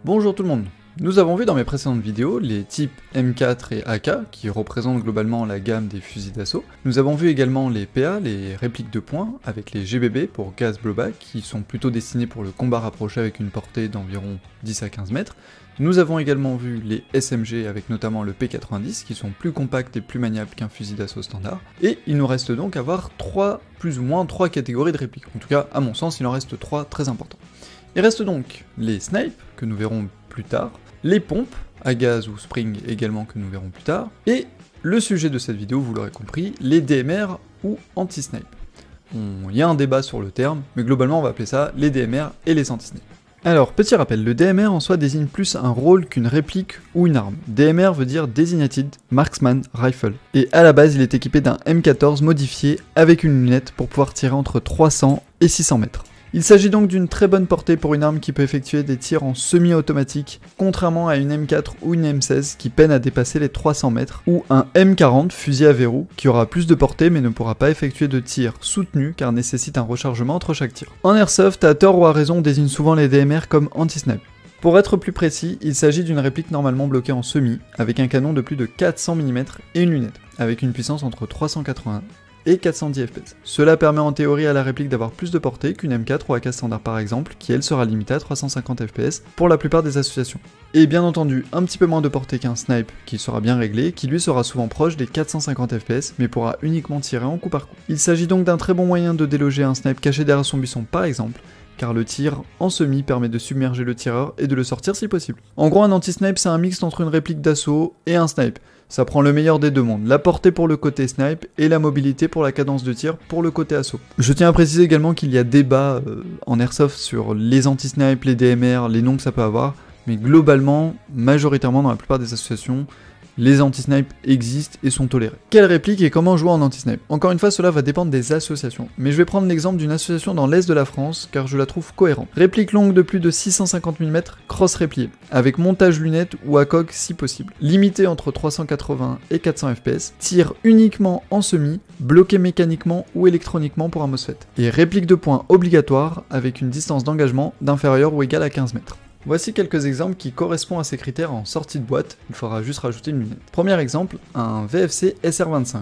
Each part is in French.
Bonjour tout le monde. Nous avons vu dans mes précédentes vidéos les types M4 et AK, qui représentent globalement la gamme des fusils d'assaut. Nous avons vu également les PA, les répliques de poing, avec les GBB pour Gas Blowback, qui sont plutôt destinés pour le combat rapproché avec une portée d'environ 10 à 15 mètres. Nous avons également vu les SMG avec notamment le P90, qui sont plus compacts et plus maniables qu'un fusil d'assaut standard. Et il nous reste donc à voir plus ou moins 3 catégories de répliques. En tout cas, à mon sens, il en reste 3 très importants. Il reste donc les snipes, que nous verrons plus tard, les pompes, à gaz ou spring également que nous verrons plus tard, et le sujet de cette vidéo, vous l'aurez compris, les DMR ou anti-snipe. Il y a un débat sur le terme, mais globalement on va appeler ça les DMR et les anti-snipe. Alors, petit rappel, le DMR en soi désigne plus un rôle qu'une réplique ou une arme. DMR veut dire Designated Marksman Rifle, et à la base il est équipé d'un M14 modifié avec une lunette pour pouvoir tirer entre 300 et 600 mètres. Il s'agit donc d'une très bonne portée pour une arme qui peut effectuer des tirs en semi-automatique, contrairement à une M4 ou une M16 qui peine à dépasser les 300 mètres, ou un M40 fusil à verrou qui aura plus de portée mais ne pourra pas effectuer de tir soutenu car nécessite un rechargement entre chaque tir. En airsoft, à tort ou à raison, on désigne souvent les DMR comme anti-snipe. Pour être plus précis, il s'agit d'une réplique normalement bloquée en semi, avec un canon de plus de 400 mm et une lunette, avec une puissance entre 380 et 410 fps. Cela permet en théorie à la réplique d'avoir plus de portée qu'une M4 ou AK standard par exemple, qui elle sera limitée à 350 fps pour la plupart des associations. Et bien entendu, un petit peu moins de portée qu'un snipe qui sera bien réglé, qui lui sera souvent proche des 450 fps, mais pourra uniquement tirer en coup par coup. Il s'agit donc d'un très bon moyen de déloger un snipe caché derrière son buisson par exemple, car le tir en semi permet de submerger le tireur et de le sortir si possible. En gros, un anti-snipe c'est un mix entre une réplique d'assaut et un snipe. Ça prend le meilleur des deux mondes, la portée pour le côté snipe et la mobilité pour la cadence de tir pour le côté assaut. Je tiens à préciser également qu'il y a débat en airsoft sur les anti-snipes, les DMR, les noms que ça peut avoir, mais globalement, majoritairement dans la plupart des associations, les anti-snipes existent et sont tolérés. Quelle réplique et comment jouer en anti-snipe? Encore une fois, cela va dépendre des associations, mais je vais prendre l'exemple d'une association dans l'est de la France, car je la trouve cohérente. Réplique longue de plus de 650 mm, cross-répliée, avec montage lunettes ou ACOG si possible. Limitée entre 380 et 400 fps, tire uniquement en semi, bloqué mécaniquement ou électroniquement pour un MOSFET. Et réplique de poing obligatoire, avec une distance d'engagement d'inférieure ou égale à 15 mètres. Voici quelques exemples qui correspondent à ces critères en sortie de boîte, il faudra juste rajouter une lunette. Premier exemple, un VFC SR25.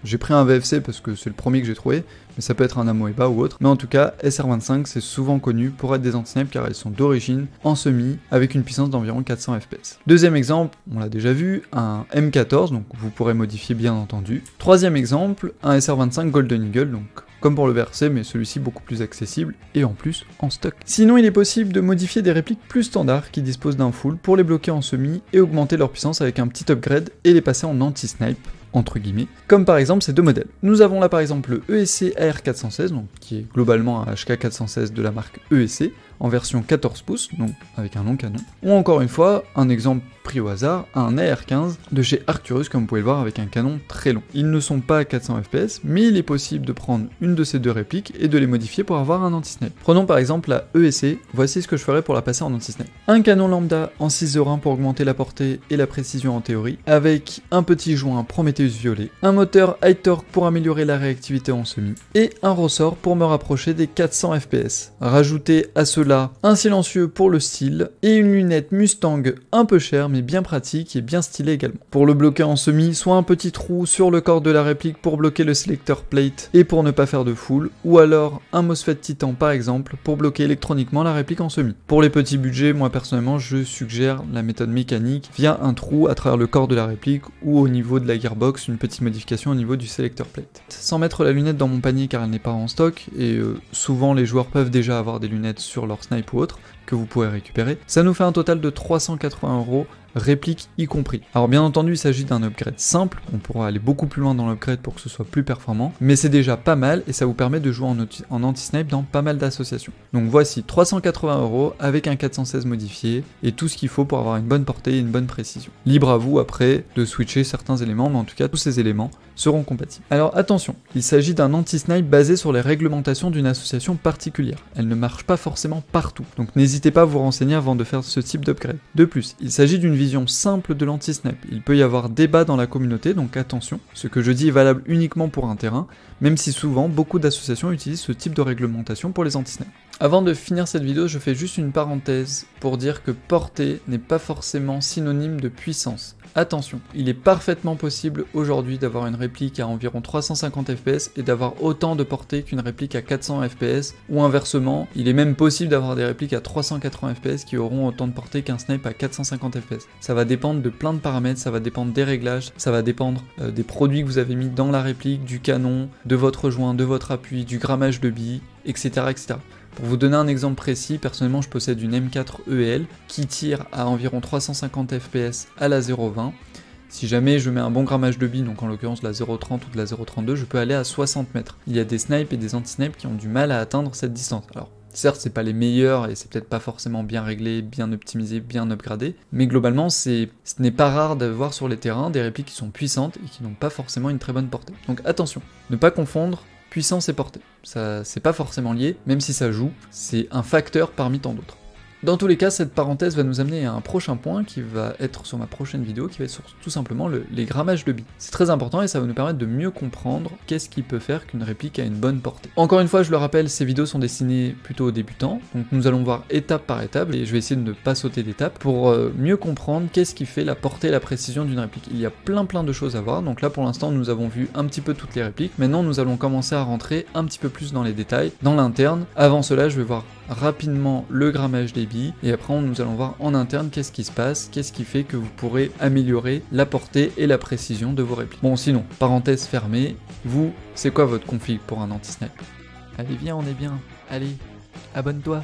J'ai pris un VFC parce que c'est le premier que j'ai trouvé, mais ça peut être un Amoeba ou autre. Mais en tout cas, SR25 c'est souvent connu pour être des anti-snipes car elles sont d'origine en semi avec une puissance d'environ 400 fps. Deuxième exemple, on l'a déjà vu, un M14, donc vous pourrez modifier bien entendu. Troisième exemple, un SR25 Golden Eagle, donc comme pour le VRC, mais celui-ci beaucoup plus accessible et en plus en stock. Sinon, il est possible de modifier des répliques plus standards qui disposent d'un full pour les bloquer en semi et augmenter leur puissance avec un petit upgrade et les passer en anti-snipe, entre guillemets, comme par exemple ces deux modèles. Nous avons là par exemple le ESC AR416, donc qui est globalement un HK416 de la marque ESC, en version 14 pouces, donc avec un long canon. Ou encore une fois, un exemple pris au hasard, un AR15 de chez Arcturus, comme vous pouvez le voir, avec un canon très long. Ils ne sont pas à 400 fps, mais il est possible de prendre une de ces deux répliques et de les modifier pour avoir un anti-snipe. Prenons par exemple la ESC, voici ce que je ferais pour la passer en anti-snipe. Un canon lambda en 6/1 pour augmenter la portée et la précision en théorie, avec un petit joint Prometheus violet, un moteur high torque pour améliorer la réactivité en semi, et un ressort pour me rapprocher des 400 fps. Rajoutez à cela un silencieux pour le style, et une lunette Mustang un peu chère mais bien pratique et bien stylée également. Pour le bloquer en semi, soit un petit trou sur le corps de la réplique pour bloquer le selector plate et pour ne pas faire de full, ou alors un MOSFET Titan par exemple pour bloquer électroniquement la réplique en semi. Pour les petits budgets, moi personnellement je suggère la méthode mécanique via un trou à travers le corps de la réplique ou au niveau de la gearbox, une petite modification au niveau du selector plate. Sans mettre la lunette dans mon panier car elle n'est pas en stock, et souvent les joueurs peuvent déjà avoir des lunettes sur leur snipe ou autre que vous pourrez récupérer, ça nous fait un total de 380 €, réplique y compris. Alors bien entendu il s'agit d'un upgrade simple, on pourra aller beaucoup plus loin dans l'upgrade pour que ce soit plus performant, mais c'est déjà pas mal et ça vous permet de jouer en anti-snipe dans pas mal d'associations. Donc voici 380 € avec un 416 modifié et tout ce qu'il faut pour avoir une bonne portée et une bonne précision. Libre à vous après de switcher certains éléments, mais en tout cas tous ces éléments seront compatibles. Alors attention, il s'agit d'un anti-snipe basé sur les réglementations d'une association particulière. Elle ne marche pas forcément partout, donc n'hésitez pas à vous renseigner avant de faire ce type d'upgrade. De plus, il s'agit d'une vision simple de l'anti-snipe. Il peut y avoir débat dans la communauté, donc attention, ce que je dis est valable uniquement pour un terrain, même si souvent beaucoup d'associations utilisent ce type de réglementation pour les anti-snipes. Avant de finir cette vidéo, je fais juste une parenthèse pour dire que portée n'est pas forcément synonyme de puissance. Attention, il est parfaitement possible aujourd'hui d'avoir une réplique à environ 350 fps et d'avoir autant de portée qu'une réplique à 400 fps, ou inversement, il est même possible d'avoir des répliques à 380 fps qui auront autant de portée qu'un snipe à 450 fps. Ça va dépendre de plein de paramètres, ça va dépendre des réglages, ça va dépendre des produits que vous avez mis dans la réplique, du canon, de votre joint, de votre appui, du grammage de billes, etc. etc. Pour vous donner un exemple précis, personnellement je possède une M4 EL qui tire à environ 350 fps à la 0.20. Si jamais je mets un bon grammage de billes, donc en l'occurrence de la 0.30 ou de la 0.32, je peux aller à 60 mètres. Il y a des snipes et des anti-snipes qui ont du mal à atteindre cette distance. Alors certes c'est pas les meilleurs et c'est peut-être pas forcément bien réglé, bien optimisé, bien upgradé, mais globalement ce n'est pas rare d'avoir sur les terrains des répliques qui sont puissantes et qui n'ont pas forcément une très bonne portée. Donc attention, ne pas confondre puissance et portée. Ça, c'est pas forcément lié, même si ça joue, c'est un facteur parmi tant d'autres. Dans tous les cas, cette parenthèse va nous amener à un prochain point qui va être sur ma prochaine vidéo, qui va être sur tout simplement les grammages de billes. C'est très important et ça va nous permettre de mieux comprendre qu'est-ce qui peut faire qu'une réplique a une bonne portée. Encore une fois, je le rappelle, ces vidéos sont destinées plutôt aux débutants, donc nous allons voir étape par étape, et je vais essayer de ne pas sauter d'étape pour mieux comprendre qu'est-ce qui fait la portée et la précision d'une réplique. Il y a plein de choses à voir, donc là pour l'instant nous avons vu un petit peu toutes les répliques, maintenant nous allons commencer à rentrer un petit peu plus dans les détails, dans l'interne. Avant cela, je vais voir rapidement le grammage des billes, et après nous allons voir en interne qu'est-ce qui se passe, qu'est-ce qui fait que vous pourrez améliorer la portée et la précision de vos répliques. Bon sinon, parenthèse fermée, vous, c'est quoi votre config pour un anti-snipe? Allez viens, on est bien, allez, abonne-toi.